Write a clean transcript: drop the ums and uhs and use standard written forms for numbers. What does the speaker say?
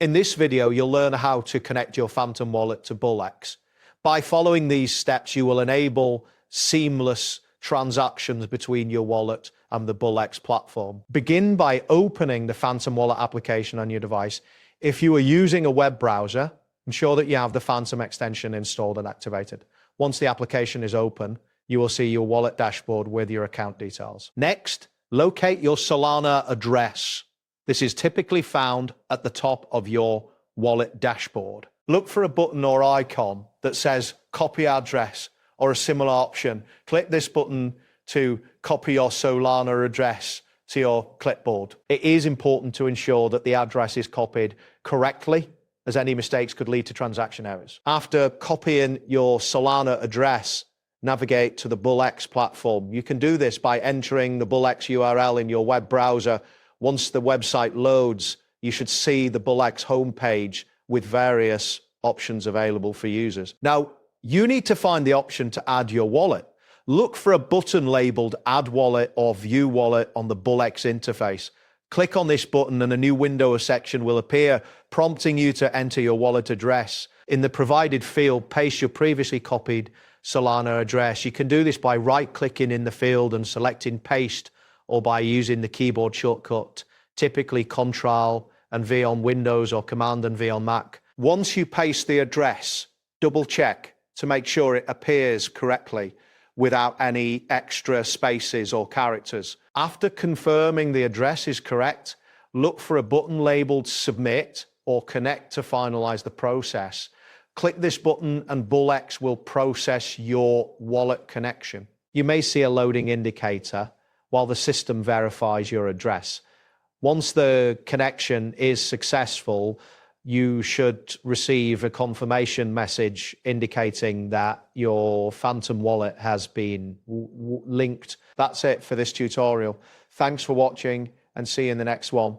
In this video, you'll learn how to connect your Phantom wallet to BullX. By following these steps, you will enable seamless transactions between your wallet and the BullX platform. Begin by opening the Phantom wallet application on your device. If you are using a web browser, ensure that you have the Phantom extension installed and activated. Once the application is open, you will see your wallet dashboard with your account details. Next, locate your Solana address. This is typically found at the top of your wallet dashboard. Look for a button or icon that says copy address or a similar option. Click this button to copy your Solana address to your clipboard. It is important to ensure that the address is copied correctly, as any mistakes could lead to transaction errors. After copying your Solana address, navigate to the BullX platform. You can do this by entering the BullX URL in your web browser. Once the website loads, you should see the BullX homepage with various options available for users. Now, you need to find the option to add your wallet. Look for a button labeled Add Wallet or View Wallet on the BullX interface. Click on this button and a new window or section will appear, prompting you to enter your wallet address. In the provided field, paste your previously copied Solana address. You can do this by right-clicking in the field and selecting Paste, or by using the keyboard shortcut, typically Ctrl and V on Windows or Command and V on Mac. Once you paste the address, double check to make sure it appears correctly without any extra spaces or characters. After confirming the address is correct, look for a button labeled Submit or Connect to finalize the process. Click this button and BullX will process your wallet connection. You may see a loading indicator while the system verifies your address. Once the connection is successful, you should receive a confirmation message indicating that your Phantom wallet has been linked. That's it for this tutorial. Thanks for watching and see you in the next one.